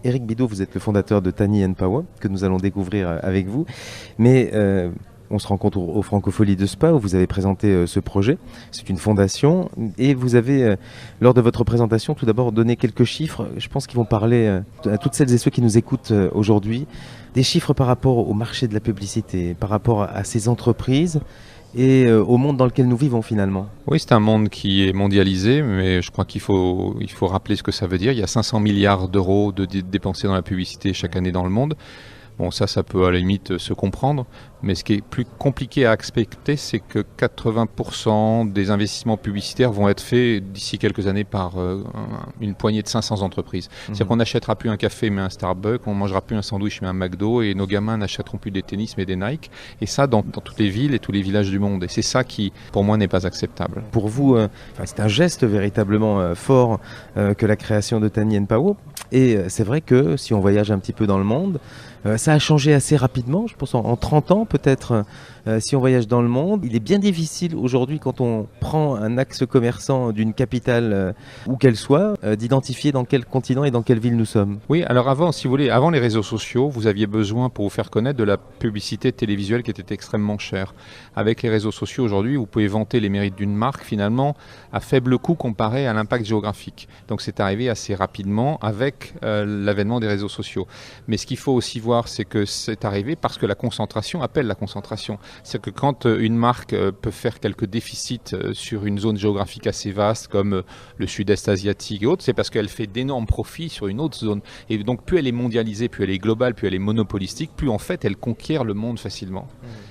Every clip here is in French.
Éric Bidault, vous êtes le fondateur de Tiny and Power, que nous allons découvrir avec vous. Mais on se rencontre aux Francopholies de Spa, où vous avez présenté ce projet. C'est une fondation. Et vous avez, lors de votre présentation, tout d'abord donné quelques chiffres. Je pense qu'ils vont parler à toutes celles et ceux qui nous écoutent aujourd'hui. Des chiffres par rapport au marché de la publicité, par rapport à ces entreprises et au monde dans lequel nous vivons finalement. Oui, c'est un monde qui est mondialisé, mais je crois qu'il faut rappeler ce que ça veut dire. Il y a 500 milliards d'euros dépensés dans la publicité chaque année dans le monde. Bon, ça peut à la limite se comprendre, mais ce qui est plus compliqué à accepter, c'est que 80% des investissements publicitaires vont être faits d'ici quelques années par une poignée de 500 entreprises. C'est-à-dire qu'on n'achètera plus un café mais un Starbucks, on ne mangera plus un sandwich mais un McDo, et nos gamins n'achèteront plus des tennis mais des Nike, et ça dans toutes les villes et tous les villages du monde. Et c'est ça qui, pour moi, n'est pas acceptable. Pour vous, c'est un geste véritablement fort que la création de Tiny and Power. Et c'est vrai que si on voyage un petit peu dans le monde, ça a changé assez rapidement, je pense en 30 ans peut-être, si on voyage dans le monde. Il est bien difficile aujourd'hui, quand on prend un axe commerçant d'une capitale, où qu'elle soit, d'identifier dans quel continent et dans quelle ville nous sommes. Oui, alors avant, si vous voulez, avant les réseaux sociaux, vous aviez besoin, pour vous faire connaître, de la publicité télévisuelle qui était extrêmement chère. Avec les réseaux sociaux aujourd'hui, vous pouvez vanter les mérites d'une marque finalement à faible coût comparé à l'impact géographique. Donc c'est arrivé assez rapidement avec l'avènement des réseaux sociaux. Mais ce qu'il faut aussi voir, c'est que c'est arrivé parce que la concentration appelle la concentration. C'est-à-dire que quand une marque peut faire quelques déficits sur une zone géographique assez vaste comme le sud-est asiatique et autres, c'est parce qu'elle fait d'énormes profits sur une autre zone. Et donc plus elle est mondialisée, plus elle est globale, plus elle est monopolistique, plus en fait elle conquiert le monde facilement.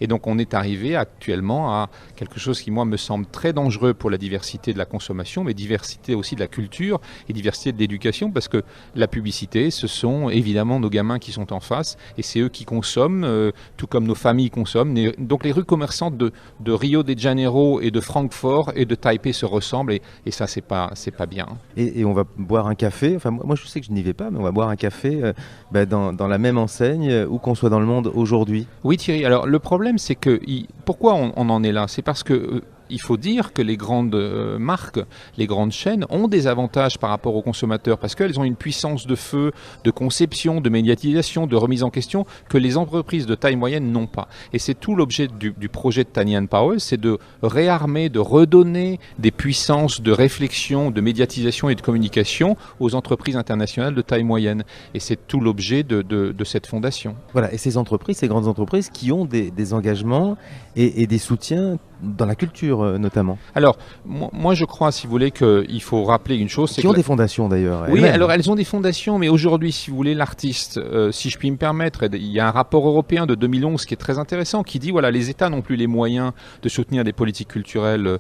Et donc on est arrivé actuellement à quelque chose qui moi me semble très dangereux pour la diversité de la consommation, mais diversité aussi de la culture et diversité de l'éducation, parce que la publicité, ce sont évidemment nos gamins qui sont en face, et c'est eux qui consomment, tout comme nos familles consomment. Donc les rues commerçantes de Rio de Janeiro et de Francfort et de Taipei se ressemblent, et ça c'est pas bien. Et on va boire un café, enfin moi je sais que je n'y vais pas, mais on va boire un café dans la même enseigne, où qu'on soit dans le monde aujourd'hui. Oui Thierry, alors le problème c'est que, pourquoi on en est là? C'est parce que il faut dire que les grandes marques, les grandes chaînes ont des avantages par rapport aux consommateurs, parce qu'elles ont une puissance de feu, de conception, de médiatisation, de remise en question que les entreprises de taille moyenne n'ont pas. Et c'est tout l'objet du projet de Tiny and Power, c'est de réarmer, de redonner des puissances de réflexion, de médiatisation et de communication aux entreprises internationales de taille moyenne. Et c'est tout l'objet de cette fondation. Voilà, et ces entreprises, ces grandes entreprises qui ont des engagements et des soutiens dans la culture notamment. Alors, moi je crois, si vous voulez, qu'il faut rappeler une chose. Qui ont des fondations d'ailleurs. Oui, alors elles ont des fondations, mais aujourd'hui, si vous voulez, l'artiste, si je puis me permettre, il y a un rapport européen de 2011 qui est très intéressant, qui dit, voilà, les États n'ont plus les moyens de soutenir des politiques culturelles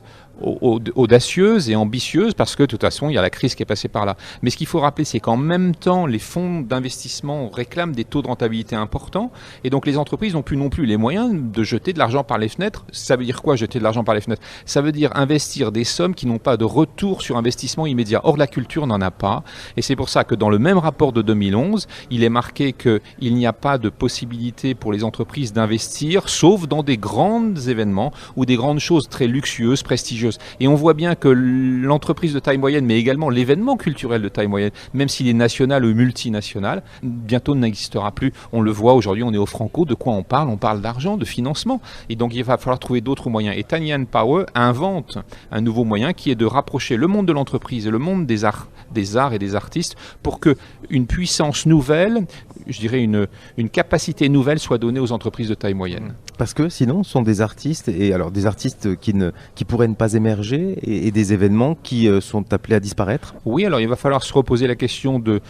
audacieuses et ambitieuses, parce que de toute façon, il y a la crise qui est passée par là. Mais ce qu'il faut rappeler, c'est qu'en même temps, les fonds d'investissement réclament des taux de rentabilité importants, et donc les entreprises n'ont plus non plus les moyens de jeter de l'argent par les fenêtres. Ça veut dire quoi, jeter de l'argent par les fenêtres? Ça veut dire investir des sommes qui n'ont pas de retour sur investissement immédiat. Or, la culture n'en a pas, et c'est pour ça que dans le même rapport de 2011, il est marqué qu'il n'y a pas de possibilité pour les entreprises d'investir, sauf dans des grands événements ou des grandes choses très luxueuses, prestigieuses. Et on voit bien que l'entreprise de taille moyenne, mais également l'événement culturel de taille moyenne, même s'il est national ou multinational, bientôt n'existera plus. On le voit aujourd'hui, on est au Franco, de quoi on parle? On parle d'argent, de financement. Et donc il va falloir trouver d'autres moyens. Et Tiny and Power invente un nouveau moyen qui est de rapprocher le monde de l'entreprise et le monde des arts et des artistes, pour que une puissance nouvelle, je dirais une capacité nouvelle, soit donnée aux entreprises de taille moyenne. Parce que sinon, ce sont des artistes, et alors des artistes qui pourraient ne pas émerger, et des événements qui sont appelés à disparaître. Oui, alors il va falloir se reposer la question de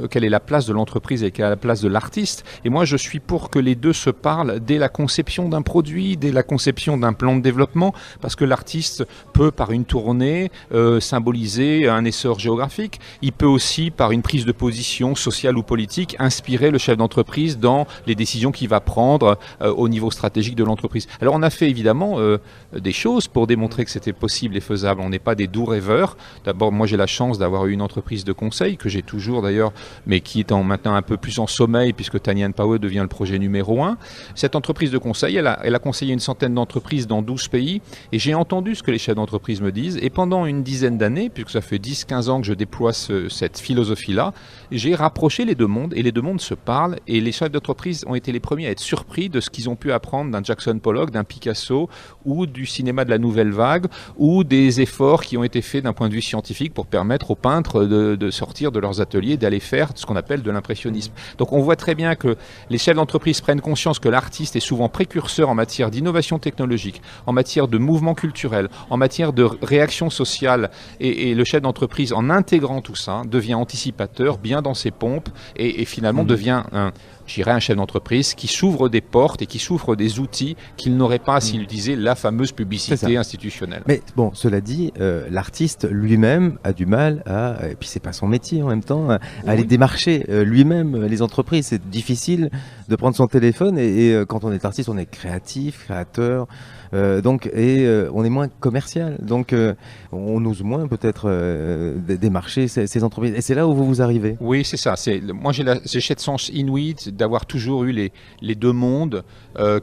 quelle est la place de l'entreprise et quelle est la place de l'artiste. Et moi, je suis pour que les deux se parlent dès la conception d'un produit, dès la conception d'un plan de développement, parce que l'artiste peut, par une tournée, symboliser un essor géographique. Il peut aussi, par une prise de position sociale ou politique, inspirer le chef d'entreprise dans les décisions qu'il va prendre au niveau stratégique de l'entreprise. Alors on a fait évidemment des choses pour démontrer que c'était possible et faisable. On n'est pas des doux rêveurs. D'abord, moi j'ai la chance d'avoir eu une entreprise de conseil, que j'ai toujours d'ailleurs, mais qui est maintenant un peu plus en sommeil, puisque Tiny and Power devient le projet numéro 1. Cette entreprise de conseil, elle a conseillé une centaine d'entreprises dans 12 pays, et j'ai entendu ce que les chefs d'entreprise me disent, et pendant une dizaine d'années, puisque ça fait 10-15 ans que je déploie déploie cette philosophie-là, j'ai rapproché les deux mondes et les deux mondes se parlent et les chefs d'entreprise ont été les premiers à être surpris de ce qu'ils ont pu apprendre d'un Jackson Pollock, d'un Picasso ou du cinéma de la nouvelle vague ou des efforts qui ont été faits d'un point de vue scientifique pour permettre aux peintres de sortir de leurs ateliers, d'aller faire ce qu'on appelle de l'impressionnisme. Donc on voit très bien que les chefs d'entreprise prennent conscience que l'artiste est souvent précurseur en matière d'innovation technologique, en matière de mouvement culturel, en matière de réaction sociale et le chef d'entreprise en intégrant tout ça devient anticipateur, bien dans ses pompes et finalement devient un chef d'entreprise qui s'ouvre des portes et qui s'ouvre des outils qu'il n'aurait pas s'il utilisait la fameuse publicité institutionnelle. Mais bon, cela dit, l'artiste lui-même a du mal et puis c'est pas son métier en même temps, à aller démarcher lui-même les entreprises. C'est difficile de prendre son téléphone et quand on est artiste, on est créatif, créateur. Donc on est moins commercial, donc on ose moins peut-être démarcher ces entreprises. Et c'est là où vous arrivez. Oui, c'est ça. Moi, j'ai cette chance inouïe d'avoir toujours eu les deux mondes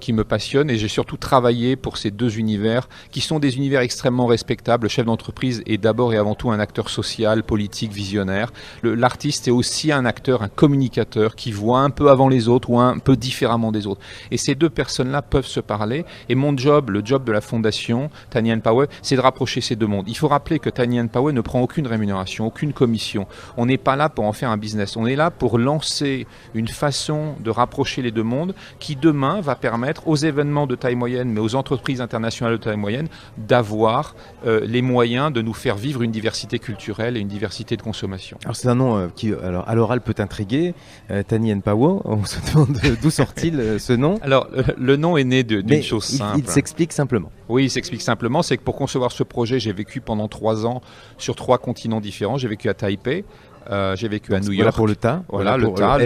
qui me passionnent et j'ai surtout travaillé pour ces deux univers qui sont des univers extrêmement respectables. Le chef d'entreprise est d'abord et avant tout un acteur social, politique, visionnaire. L'artiste est aussi un acteur, un communicateur qui voit un peu avant les autres ou un peu différemment des autres. Et ces deux personnes-là peuvent se parler. Et mon job, le job de la fondation Tiny & Power, c'est de rapprocher ces deux mondes. Il faut rappeler que Tiny & Power ne prend aucune rémunération, aucune commission. On n'est pas là pour en faire un business. On est là pour lancer une façon de rapprocher les deux mondes qui demain va permettre aux événements de taille moyenne, mais aux entreprises internationales de taille moyenne, d'avoir les moyens de nous faire vivre une diversité culturelle et une diversité de consommation. Alors c'est un nom qui, à l'oral, peut intriguer. Tiny & Power, on se demande d'où sort-il ce nom. Alors le nom est né d'une chose simple. Il s'explique simplement. Oui, il s'explique simplement. C'est que pour concevoir ce projet, j'ai vécu pendant 3 ans sur 3 continents différents. J'ai vécu à Taipei. J'ai vécu à New York. Voilà pour le tas. Voilà le tas,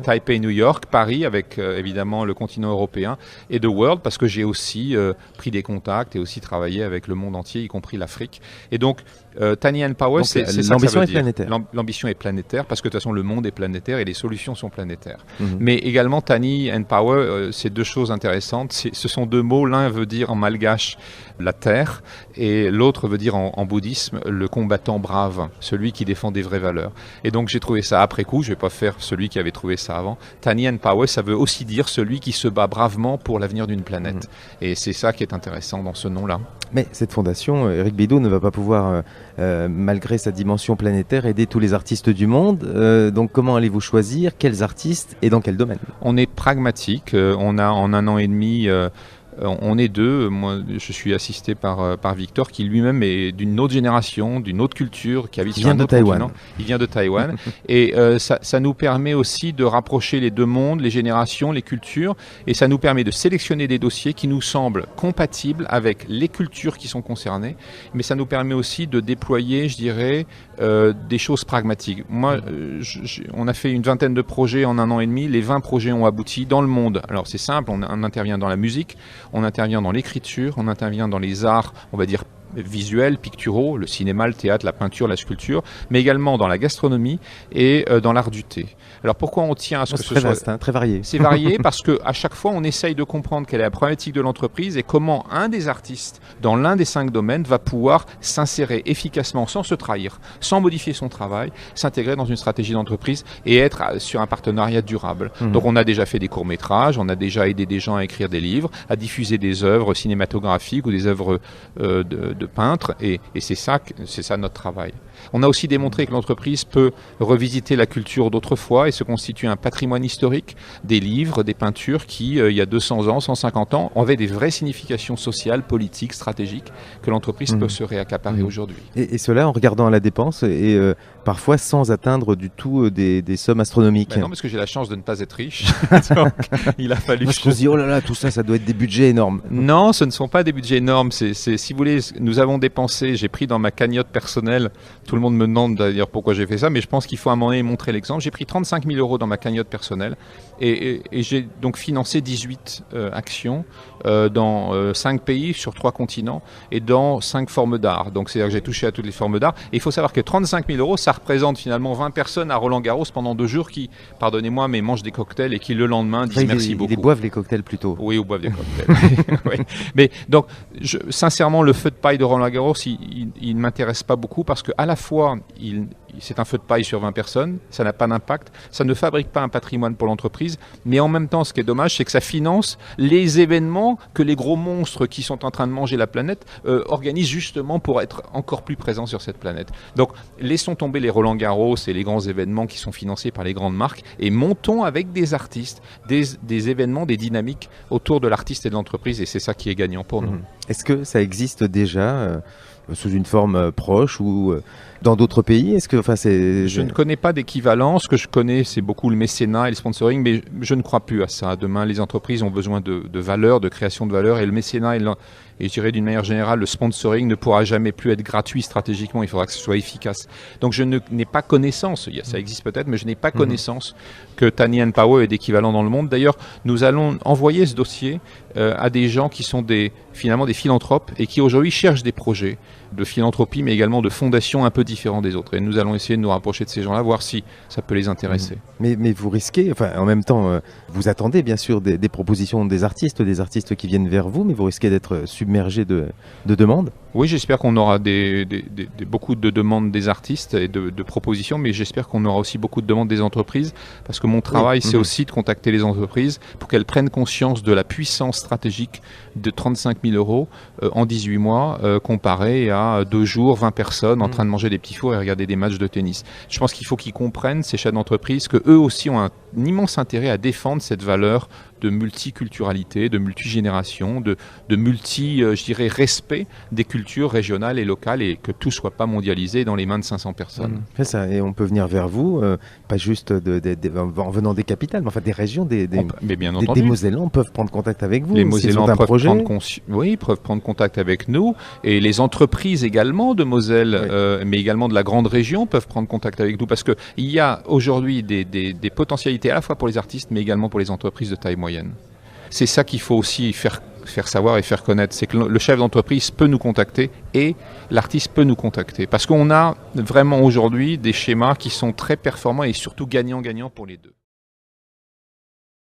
Taipei, New York, Paris, avec évidemment le continent européen et The World, parce que j'ai aussi pris des contacts et aussi travaillé avec le monde entier, y compris l'Afrique. Et donc, Tiny & Power, c'est ça que ça veut dire. L'ambition est planétaire. L'ambition est planétaire parce que de toute façon, le monde est planétaire et les solutions sont planétaires. Mais également, Tiny & Power, c'est deux choses intéressantes. Ce sont deux mots. L'un veut dire en malgache la terre et l'autre veut dire en bouddhisme le combattant brave, celui qui défend des vraies valeurs. Et donc j'ai trouvé ça après coup, je ne vais pas faire celui qui avait trouvé ça avant. Tiny & Power, ça veut aussi dire celui qui se bat bravement pour l'avenir d'une planète. Et c'est ça qui est intéressant dans ce nom-là. Mais cette fondation, Eric Bidault ne va pas pouvoir, malgré sa dimension planétaire, aider tous les artistes du monde. Donc comment allez-vous choisir quels artistes et dans quel domaine? On est pragmatique. On a en 1 an et demi... on est deux, moi je suis assisté par Victor qui lui-même est d'une autre génération, d'une autre culture, qui habite sur un autre continent. Il vient de Taïwan. Et ça nous permet aussi de rapprocher les deux mondes, les générations, les cultures, et ça nous permet de sélectionner des dossiers qui nous semblent compatibles avec les cultures qui sont concernées, mais ça nous permet aussi de déployer, je dirais, des choses pragmatiques. Moi, on a fait une vingtaine de projets en 1 an et demi, les 20 projets ont abouti dans le monde. Alors c'est simple, on intervient dans la musique, on intervient dans l'écriture, on intervient dans les arts, on va dire visuels, picturaux, le cinéma, le théâtre, la peinture, la sculpture, mais également dans la gastronomie et dans l'art du thé. Alors pourquoi on tient à ce que ce soit vaste, très varié. C'est varié parce que à chaque fois on essaye de comprendre quelle est la problématique de l'entreprise et comment un des artistes dans l'un des 5 domaines va pouvoir s'insérer efficacement sans se trahir, sans modifier son travail, s'intégrer dans une stratégie d'entreprise et être sur un partenariat durable. Donc on a déjà fait des courts-métrages, on a déjà aidé des gens à écrire des livres, à diffuser des œuvres cinématographiques ou des œuvres de peintres et c'est ça notre travail. On a aussi démontré que l'entreprise peut revisiter la culture d'autrefois et se constituer un patrimoine historique, des livres, des peintures qui, il y a 200 ans, 150 ans, avaient des vraies significations sociales, politiques, stratégiques que l'entreprise peut se réaccaparer aujourd'hui. Et cela en regardant à la dépense et parfois sans atteindre du tout des sommes astronomiques. Non, parce que j'ai la chance de ne pas être riche. Donc, il a fallu... Moi, je me dis, oh là là, tout ça, ça doit être des budgets énormes. Non, ce ne sont pas des budgets énormes. Si vous voulez, nous avons dépensé, j'ai pris dans ma cagnotte personnelle, tout le monde me demande d'ailleurs pourquoi j'ai fait ça, mais je pense qu'il faut à un moment donné montrer l'exemple. J'ai pris 35 000 € dans ma cagnotte personnelle et j'ai donc financé 18 actions dans 5 pays sur 3 continents et dans 5 formes d'art. Donc c'est-à-dire que j'ai touché à toutes les formes d'art. Et il faut savoir que 35 000 €, ça représente finalement 20 personnes à Roland-Garros pendant 2 jours qui, pardonnez-moi, mais mangent des cocktails et qui le lendemain disent merci beaucoup. Ils boivent les cocktails plutôt. Oui, ou boivent des cocktails. Oui. Mais donc, sincèrement, le feu de paille de Roland-Garros, il ne m'intéresse pas beaucoup parce qu'à la fois, c'est un feu de paille sur 20 personnes, ça n'a pas d'impact, ça ne fabrique pas un patrimoine pour l'entreprise, mais en même temps, ce qui est dommage, c'est que ça finance les événements que les gros monstres qui sont en train de manger la planète organisent justement pour être encore plus présents sur cette planète. Donc, laissons tomber les Roland-Garros et les grands événements qui sont financés par les grandes marques et montons avec des artistes, des événements, des dynamiques autour de l'artiste et de l'entreprise, et c'est ça qui est gagnant pour nous. Est-ce que ça existe déjà sous une forme proche ou dans d'autres pays? Je ne connais pas d'équivalent. Ce que je connais, c'est beaucoup le mécénat et le sponsoring, mais je ne crois plus à ça. Demain, les entreprises ont besoin de valeur, de création de valeur, et le mécénat et je dirais d'une manière générale, le sponsoring ne pourra jamais plus être gratuit stratégiquement. Il faudra que ce soit efficace. Donc je n'ai pas connaissance, ça existe peut-être, mais je n'ai pas connaissance que Tiny & Power ait d'équivalent dans le monde. D'ailleurs, nous allons envoyer ce dossier à des gens qui sont finalement des philanthropes et qui aujourd'hui cherchent des projets de philanthropie, mais également de fondations un peu différents des autres. Et nous allons essayer de nous rapprocher de ces gens-là, voir si ça peut les intéresser. Mais vous risquez, en même temps, vous attendez bien sûr des propositions des artistes qui viennent vers vous, mais vous risquez d'être submergé de demandes. Oui, j'espère qu'on aura beaucoup de demandes des artistes et de propositions, mais j'espère qu'on aura aussi beaucoup de demandes des entreprises, parce que mon travail, c'est aussi de contacter les entreprises pour qu'elles prennent conscience de la puissance stratégique de 35 000 euros en 18 mois, comparé à 2 jours, 20 personnes en train de manger des petits fours et regarder des matchs de tennis. Je pense qu'il faut qu'ils comprennent, ces chefs d'entreprise, qu'eux aussi ont un immense intérêt à défendre cette valeur de multiculturalité, de multigénération, de je dirais, respect des cultures régionales et locales, et que tout soit pas mondialisé dans les mains de 500 personnes. C'est ça, et on peut venir vers vous, pas juste en venant des capitales, mais des régions, mais bien entendu. Des Mosellans peuvent prendre contact avec vous. Les Mosellans peuvent prendre contact avec nous, et les entreprises également de Moselle, mais également de la grande région, peuvent prendre contact avec nous, parce qu'il y a aujourd'hui des potentialités à la fois pour les artistes, mais également pour les entreprises de taille moyenne. C'est ça qu'il faut aussi faire savoir et faire connaître, c'est que le chef d'entreprise peut nous contacter et l'artiste peut nous contacter, parce qu'on a vraiment aujourd'hui des schémas qui sont très performants et surtout gagnant-gagnant pour les deux.